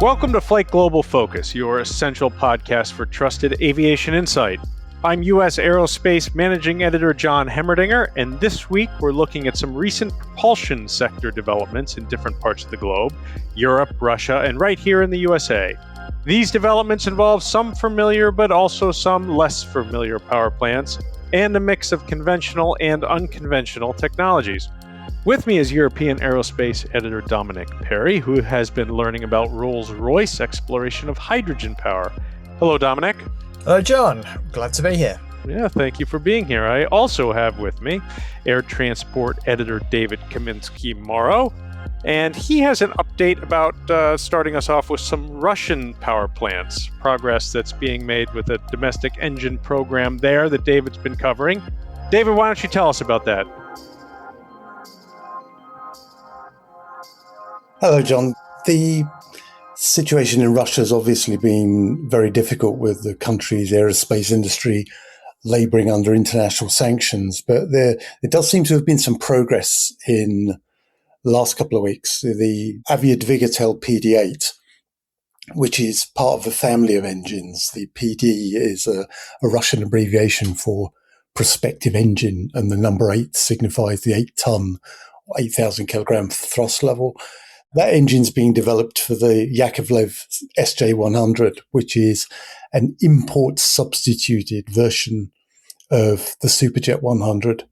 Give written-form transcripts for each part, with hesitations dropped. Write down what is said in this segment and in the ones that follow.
Welcome to Flight Global Focus, your essential podcast for trusted aviation insight. I'm U.S. Aerospace Managing Editor John Hemmerdinger, and this week we're looking at some recent propulsion sector developments in different parts of the globe, Europe, Russia, and right here in the USA. These developments involve some familiar but also some less familiar power plants, and a mix of conventional and unconventional technologies. With me is European Aerospace Editor Dominic Perry, who has been learning about Rolls-Royce exploration of hydrogen power. Hello, Dominic. Hello, John. Glad to be here. Yeah, thank you for being here. I also have with me Air Transport Editor David Kaminsky-Morrow, and he has an update about starting us off with some Russian power plants, progress that's being made with a domestic engine program there that David's been covering. David, why don't you tell us about that? Hello, John. The situation in Russia has obviously been very difficult with the country's aerospace industry labouring under international sanctions, but there does seem to have been some progress in the last couple of weeks. The Aviadvigatel PD-8, which is part of a family of engines. The PD is a Russian abbreviation for prospective engine, and the number 8 signifies the 8-ton, 8,000 kilogram thrust level. That engine's being developed for the Yakovlev SJ100, which is an import-substituted version of the Superjet 100,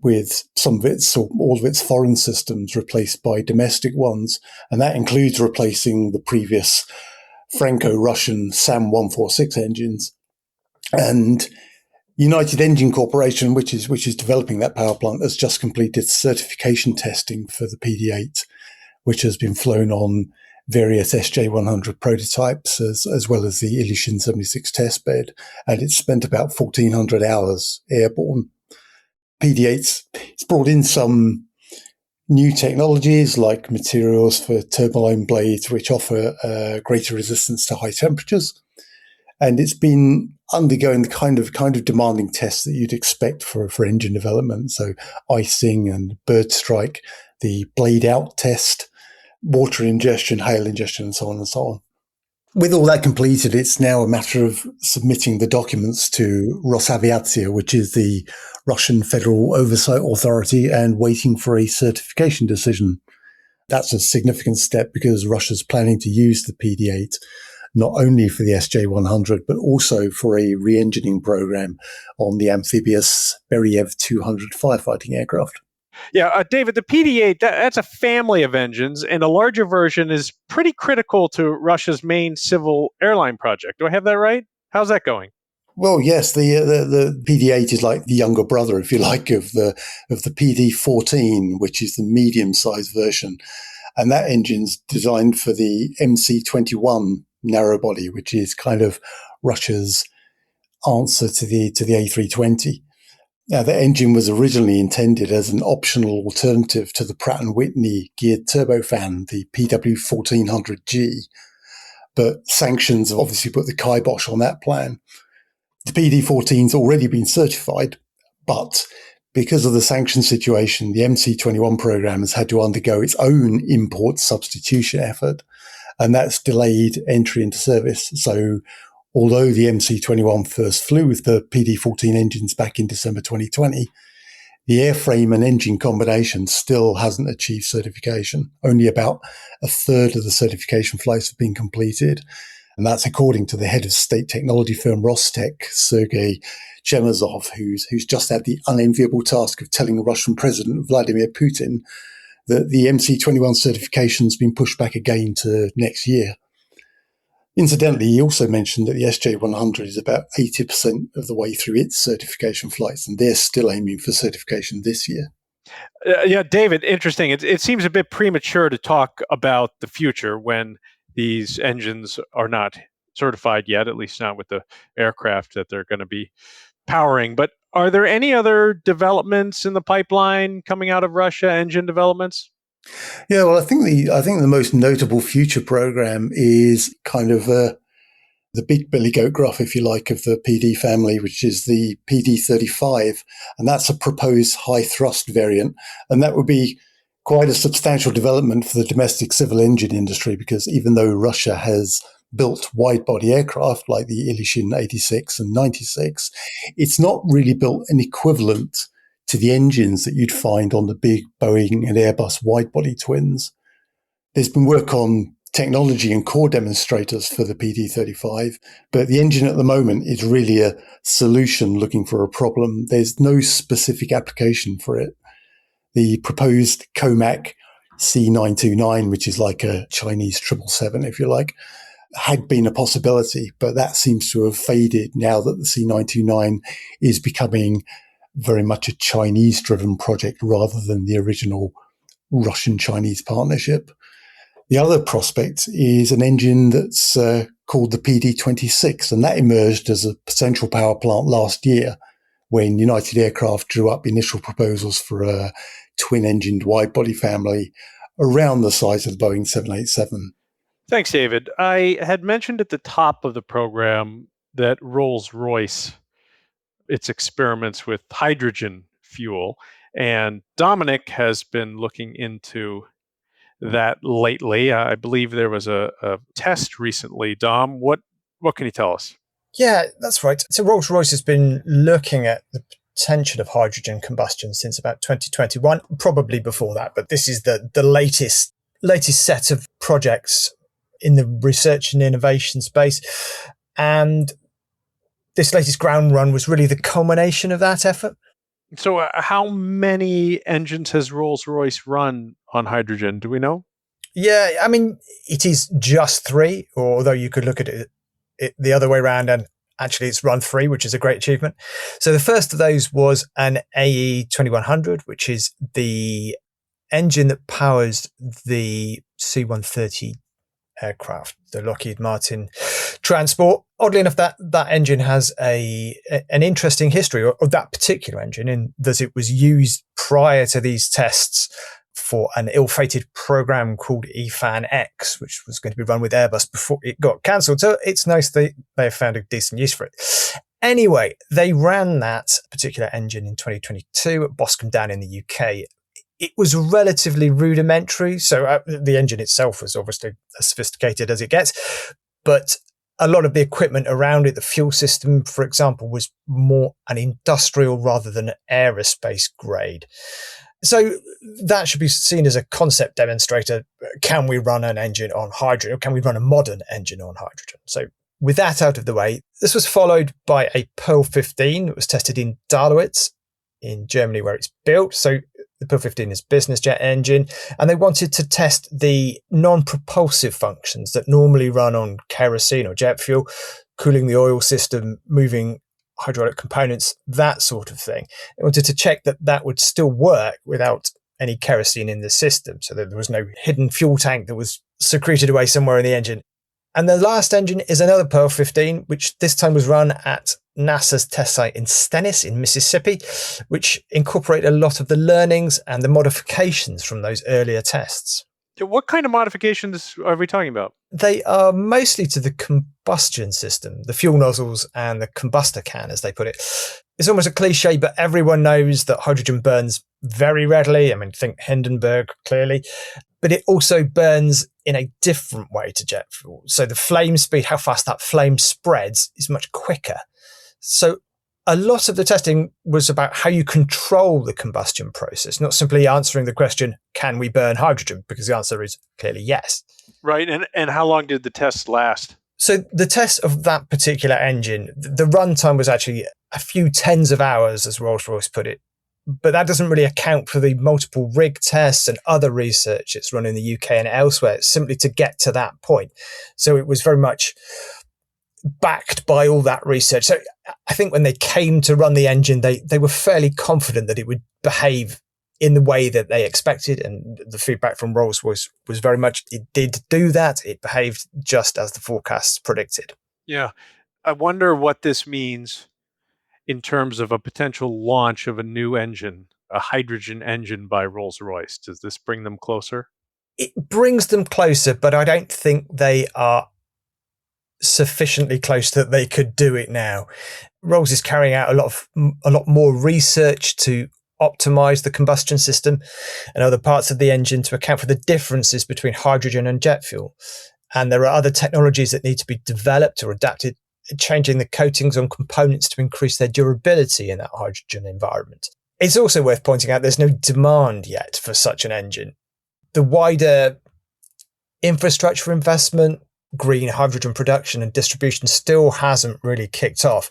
with some of its or all of its foreign systems replaced by domestic ones. And that includes replacing the previous Franco-Russian SAM-146 engines. And United Engine Corporation, which is developing that power plant, has just completed certification testing for the PD-8, which has been flown on various SJ100 prototypes, as well as the Ilyushin 76 testbed, and it's spent about 1,400 hours airborne. PD-8's it's brought in some new technologies like materials for turbine blades, which offer greater resistance to high temperatures, and it's been undergoing the kind of demanding tests that you'd expect for engine development, so icing and bird strike, the blade out test, water ingestion, hail ingestion, and so on and so on. With all that completed, it's now a matter of submitting the documents to Rosaviatsia, which is the Russian Federal Oversight Authority, and waiting for a certification decision. That's a significant step because Russia's planning to use the PD-8 not only for the SJ100, but also for a re-engineering program on the amphibious Beriev 200 firefighting aircraft. Yeah, David, the PD-8, that's a family of engines, and a larger version is pretty critical to Russia's main civil airline project. Do I have that right? How's that going? Well, yes, the PD-8 is like the younger brother, if you like, of the PD-14, which is the medium-sized version, and that engine's designed for the MC-21 narrow-body, which is kind of Russia's answer to the A320. Now, the engine was originally intended as an optional alternative to the Pratt & Whitney geared turbofan, the PW1400G, but sanctions have obviously put the kibosh on that plan. The PD-14's already been certified, but because of the sanction situation, the MC-21 program has had to undergo its own import substitution effort, and that's delayed entry into service. So although the MC-21 first flew with the PD-14 engines back in December 2020, the airframe and engine combination still hasn't achieved certification. Only about a third of the certification flights have been completed. And that's according to the head of state technology firm Rostec, Sergei Chemezov, who's just had the unenviable task of telling the Russian President Vladimir Putin that the MC-21 certification's been pushed back again to next year. Incidentally, he also mentioned that the SJ100 is about 80% of the way through its certification flights, and they're still aiming for certification this year. Yeah, David, interesting. It seems a bit premature to talk about the future when these engines are not certified yet, at least not with the aircraft that they're going to be powering. But are there any other developments in the pipeline coming out of Russia, engine developments? Yeah, well, I think the most notable future program is kind of the big Billy Goat Gruff, if you like, of the PD family, which is the PD-35, and that's a proposed high thrust variant, and that would be quite a substantial development for the domestic civil engine industry, because even though Russia has built wide-body aircraft like the Ilyushin 86 and 96, it's not really built an equivalent to the engines that you'd find on the big Boeing and Airbus wide-body twins. There's been work on technology and core demonstrators for the PD-35, but the engine at the moment is really a solution looking for a problem. There's no specific application for it. The proposed COMAC C929, which is like a Chinese 777, if you like, had been a possibility, but that seems to have faded now that the C929 is becoming very much a Chinese-driven project rather than the original Russian-Chinese partnership. The other prospect is an engine that's called the PD-26, and that emerged as a potential power plant last year when United Aircraft drew up initial proposals for a twin-engined wide-body family around the size of the Boeing 787. Thanks, David. I had mentioned at the top of the program that Rolls-Royce, its experiments with hydrogen fuel, and Dominic has been looking into that lately. I believe there was a test recently. Dom, what can you tell us? Yeah, that's right. So Rolls-Royce has been looking at the potential of hydrogen combustion since about 2021, probably before that, but this is the latest set of projects in the research and innovation space. And this latest ground run was really the culmination of that effort. So how many engines has Rolls-Royce run on hydrogen? Do we know? Yeah, I mean, it is just 3, although you could look at it the other way around and actually it's run 3, which is a great achievement. So the first of those was an AE 2100, which is the engine that powers the C-130 aircraft, the Lockheed Martin transport. Oddly enough, that engine has an interesting history, or that particular engine, in that it was used prior to these tests for an ill-fated program called EFAN-X, which was going to be run with Airbus before it got cancelled. So it's nice they have found a decent use for it. Anyway, they ran that particular engine in 2022 at Boscombe Down in the UK. It was relatively rudimentary, so the engine itself was obviously as sophisticated as it gets, but a lot of the equipment around it, the fuel system, for example, was more an industrial rather than an aerospace grade. So that should be seen as a concept demonstrator. Can we run an engine on hydrogen, or can we run a modern engine on hydrogen? So with that out of the way, this was followed by a Pearl 15 that was tested in Dahlewitz in Germany, where it's built. So the Pearl 15 is a business jet engine, and they wanted to test the non-propulsive functions that normally run on kerosene or jet fuel, cooling the oil system, moving hydraulic components, that sort of thing. They wanted to check that would still work without any kerosene in the system, so that there was no hidden fuel tank that was secreted away somewhere in the engine. And the last engine is another Pearl 15, which this time was run at NASA's test site in Stennis in Mississippi, which incorporate a lot of the learnings and the modifications from those earlier tests. What kind of modifications are we talking about? They are mostly to the combustion system, the fuel nozzles and the combustor can, as they put it. It's almost a cliche, but everyone knows that hydrogen burns very readily. I mean, think Hindenburg, clearly. But it also burns in a different way to jet fuel. So the flame speed, how fast that flame spreads, is much quicker. So a lot of the testing was about how you control the combustion process, not simply answering the question, can we burn hydrogen? Because the answer is clearly yes. Right. And how long did the tests last? So the test of that particular engine, the runtime was actually a few tens of hours, as Rolls-Royce put it. But that doesn't really account for the multiple rig tests and other research it's run in the UK and elsewhere, simply to get to that point. So it was very much backed by all that research. So I think when they came to run the engine, they were fairly confident that it would behave in the way that they expected. And the feedback from Rolls-Royce was very much, it did do that. It behaved just as the forecasts predicted. Yeah. I wonder what this means in terms of a potential launch of a new engine, a hydrogen engine by Rolls-Royce. Does this bring them closer? It brings them closer, but I don't think they are sufficiently close that they could do it now. Rolls is carrying out a lot more research to optimize the combustion system and other parts of the engine to account for the differences between hydrogen and jet fuel. And there are other technologies that need to be developed or adapted, changing the coatings on components to increase their durability in that hydrogen environment. It's also worth pointing out there's no demand yet for such an engine. The wider infrastructure investment, green hydrogen production and distribution still hasn't really kicked off.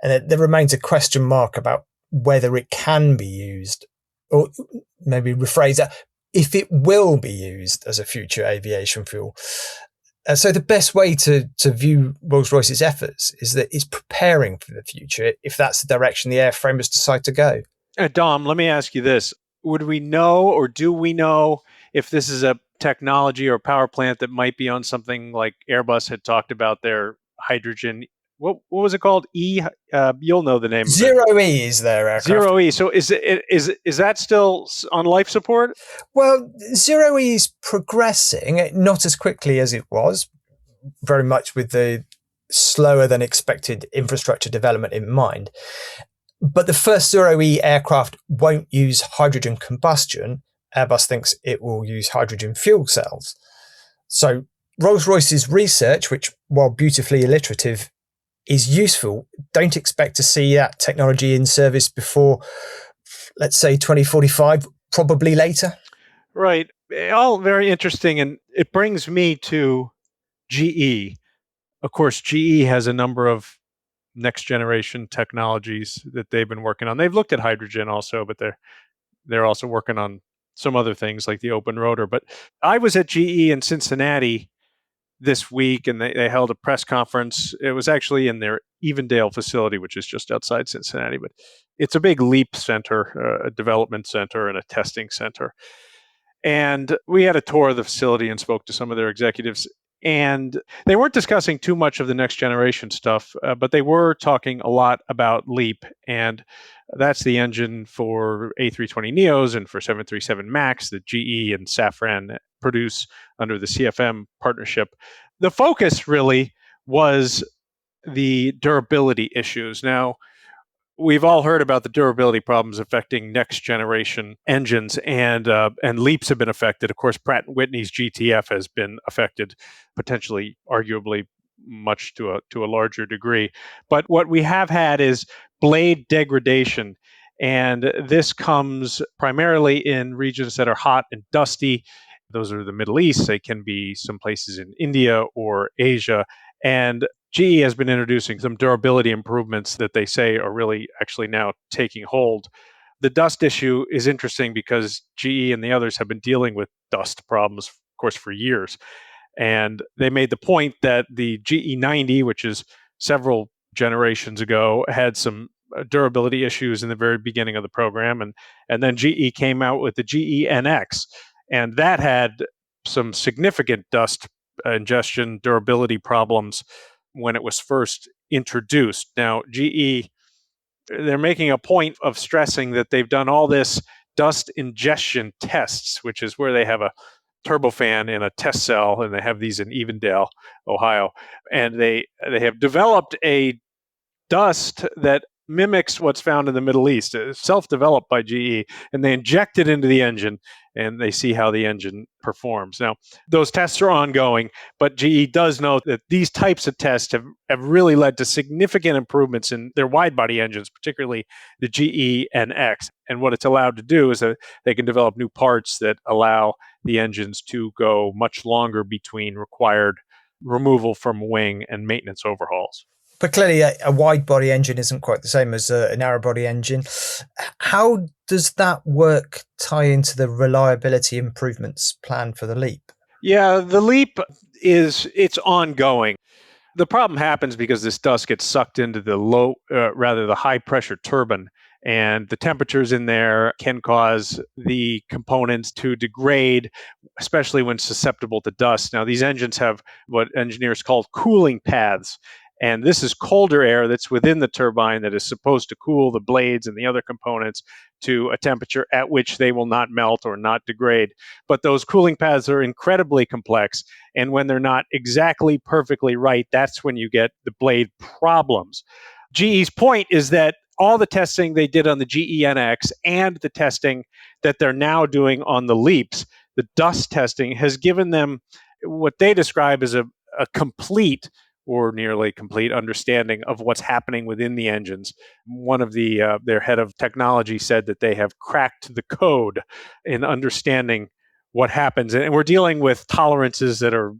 And there remains a question mark about whether it can be used, or maybe rephrase that, if it will be used as a future aviation fuel. So the best way to view Rolls-Royce's efforts is that it's preparing for the future if that's the direction the airframers decide to go. Dom, let me ask you this. Would we know, or do we know, if this is a technology or power plant that might be on something like Airbus had talked about their hydrogen? What was it called? You'll know the name of it. Zero E is their aircraft. Zero E. So is that still on life support? Well, Zero E is progressing, not as quickly as it was, very much with the slower than expected infrastructure development in mind. But the first Zero E aircraft won't use hydrogen combustion. Airbus thinks it will use hydrogen fuel cells. So Rolls-Royce's research, which, while beautifully alliterative, is useful, don't expect to see that technology in service before, let's say, 2045, probably later. Right. All very interesting. And it brings me to GE. Of course, GE has a number of next generation technologies that they've been working on. They've looked at hydrogen also, but they're also working on some other things like the open rotor. But I was at GE in Cincinnati this week, and they held a press conference. It was actually in their Evendale facility, which is just outside Cincinnati, but it's a big LEAP center, a development center and a testing center. And we had a tour of the facility and spoke to some of their executives. And they weren't discussing too much of the next generation stuff, but they were talking a lot about LEAP. And that's the engine for A320neos and for 737 MAX that GE and Safran produce under the CFM partnership. The focus really was the durability issues. Now, we've all heard about the durability problems affecting next generation engines, and LEAPs have been affected. Of course, Pratt & Whitney's GTF has been affected, potentially, arguably, much to a larger degree. But what we have had is blade degradation, and this comes primarily in regions that are hot and dusty. Those are the Middle East. They can be some places in India or Asia. And GE has been introducing some durability improvements that they say are really actually now taking hold. The dust issue is interesting because GE and the others have been dealing with dust problems, of course, for years. And they made the point that the GE90, which is several generations ago, had some durability issues in the very beginning of the program. And then GE came out with the GE and that had some significant dust ingestion durability problems when it was first introduced. Now, GE, they're making a point of stressing that they've done all this dust ingestion tests, which is where they have a turbofan in a test cell, and they have these in Evendale, Ohio, and they have developed a dust that mimics what's found in the Middle East. It's self-developed by GE, and they inject it into the engine, and they see how the engine performs. Now, those tests are ongoing, but GE does know that these types of tests have really led to significant improvements in their wide-body engines, particularly the GE NX. And what it's allowed to do is that they can develop new parts that allow the engines to go much longer between required removal from wing and maintenance overhauls. But clearly, a wide-body engine isn't quite the same as a narrow-body engine. How does that work tie into the reliability improvements planned for the LEAP? Yeah, the LEAP it's ongoing. The problem happens because this dust gets sucked into the high-pressure turbine, and the temperatures in there can cause the components to degrade, especially when susceptible to dust. Now, these engines have what engineers call cooling paths. And this is colder air that's within the turbine that is supposed to cool the blades and the other components to a temperature at which they will not melt or not degrade. But those cooling paths are incredibly complex. And when they're not exactly perfectly right, that's when you get the blade problems. GE's point is that all the testing they did on the GENX and the testing that they're now doing on the LEAPs, the dust testing, has given them what they describe as a complete or nearly complete understanding of what's happening within the engines. One of their head of technology said that they have cracked the code in understanding what happens. And we're dealing with tolerances that are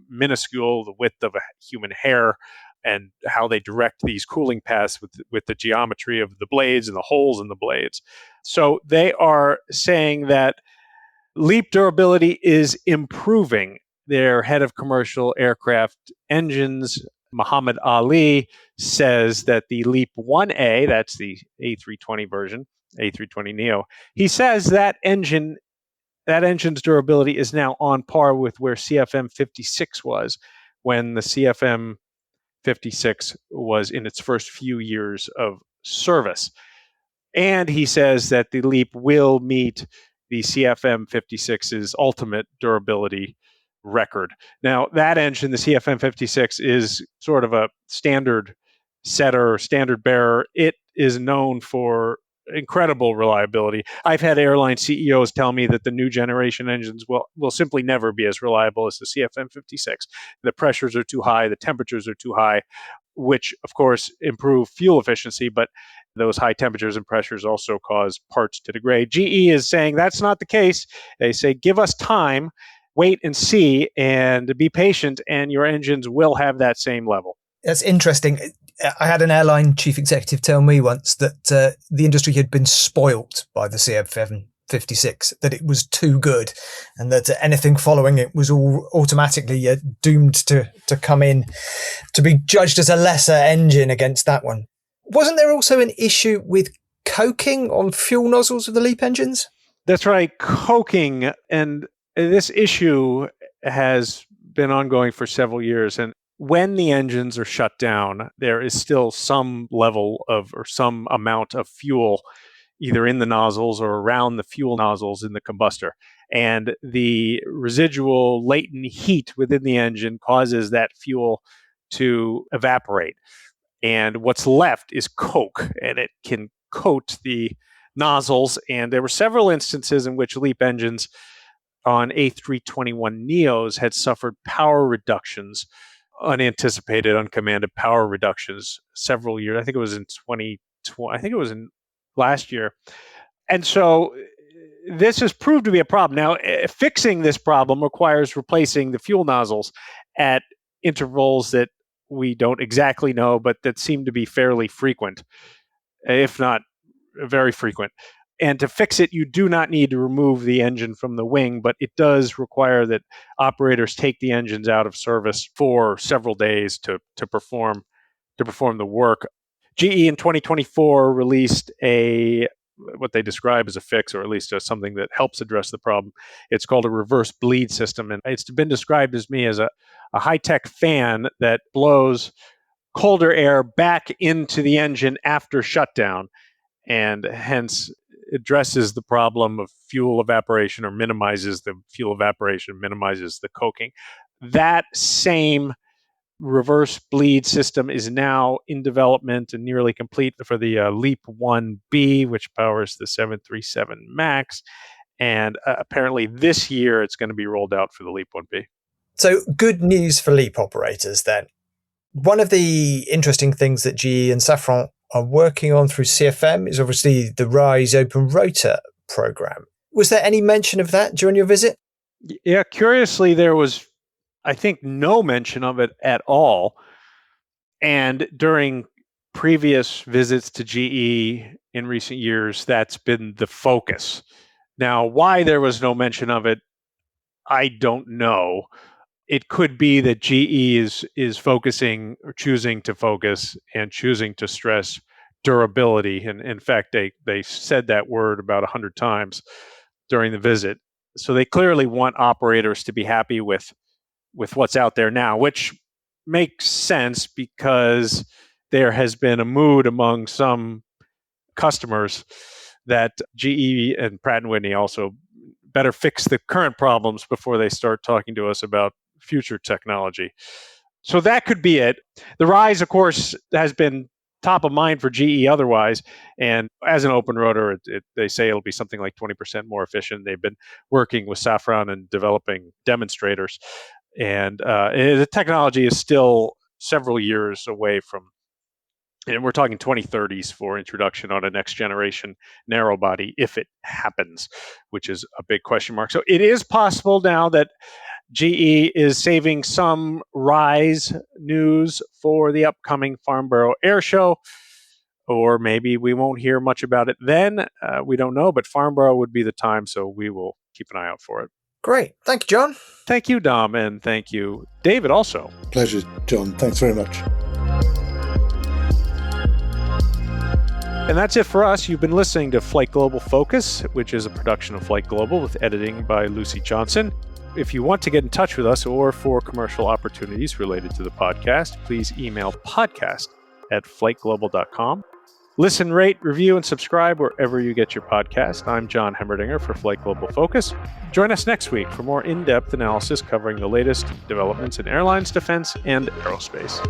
minuscule, the width of a human hair, and how they direct these cooling paths with the geometry of the blades and the holes in the blades. So they are saying that LEAP durability is improving. Their head of commercial aircraft engines, Muhammad Ali, says that the LEAP 1A, that's the A320 version, A320neo, he says that engine's durability is now on par with where CFM 56 was when the CFM 56 was in its first few years of service. And he says that the LEAP will meet the CFM 56's ultimate durability record. Now, that engine, the CFM 56, is sort of a standard setter, standard bearer. It is known for incredible reliability. I've had airline CEOs tell me that the new generation engines will simply never be as reliable as the CFM 56. The pressures are too high, the temperatures are too high, which of course improve fuel efficiency, but those high temperatures and pressures also cause parts to degrade. GE is saying that's not the case. They say, give us time, wait and see, and be patient, and your engines will have that same level. That's interesting. I had an airline chief executive tell me once that the industry had been spoilt by the CFM 56, that it was too good, and that anything following it was all automatically doomed to come in to be judged as a lesser engine against that one. Wasn't there also an issue with coking on fuel nozzles of the LEAP engines? That's right, coking. And this issue has been ongoing for several years. And when the engines are shut down, there is still some level of or some amount of fuel either in the nozzles or around the fuel nozzles in the combustor. And the residual latent heat within the engine causes that fuel to evaporate. And what's left is coke, and it can coat the nozzles. And there were several instances in which LEAP engines on A321neos had suffered power reductions, unanticipated, uncommanded power reductions several years. I think it was in 2020. I think it was in last year. And so this has proved to be a problem. Now, fixing this problem requires replacing the fuel nozzles at intervals that we don't exactly know, but that seem to be fairly frequent, if not very frequent. And to fix it, you do not need to remove the engine from the wing, but it does require that operators take the engines out of service for several days to perform the work. GE in 2024 released what they describe as a fix, or at least something that helps address the problem. It's called a reverse bleed system, and it's been described as a high-tech fan that blows colder air back into the engine after shutdown, and hence addresses the problem of fuel evaporation, or minimizes the fuel evaporation, minimizes the coking. That same reverse bleed system is now in development and nearly complete for the LEAP 1B, which powers the 737 MAX. And apparently this year it's going to be rolled out for the LEAP 1B. So good news for LEAP operators then. One of the interesting things that GE and Safran are working on through CFM is obviously the RISE Open Rotor program. Was there any mention of that during your visit? Yeah, curiously, there was, I think, no mention of it at all. And during previous visits to GE in recent years, that's been the focus. Now, why there was no mention of it, I don't know. It could be that GE is focusing, or choosing to focus and choosing to stress durability. And in fact, they said that word about 100 times during the visit. So they clearly want operators to be happy with what's out there now, which makes sense because there has been a mood among some customers that GE and Pratt & Whitney also better fix the current problems before they start talking to us about future technology. So that could be it. The RISE, of course, has been top of mind for GE otherwise. And as an open rotor, they say it'll be something like 20% more efficient. They've been working with Safran and developing demonstrators. And the technology is still several years away from, and we're talking 2030s for introduction on a next generation narrow body, if it happens, which is a big question mark. So it is possible now that GE is saving some RISE news for the upcoming Farnborough Air Show, or maybe we won't hear much about it then. We don't know, but Farnborough would be the time, so we will keep an eye out for it. Great. Thank you, John. Thank you, Dom, and thank you, David, also. Pleasure, John. Thanks very much. And that's it for us. You've been listening to Flight Global Focus, which is a production of Flight Global with editing by Lucy Johnson. If you want to get in touch with us or for commercial opportunities related to the podcast, please email podcast@flightglobal.com. Listen, rate, review, and subscribe wherever you get your podcast. I'm John Hemmerdinger for Flight Global Focus. Join us next week for more in-depth analysis covering the latest developments in airlines, defense, and aerospace.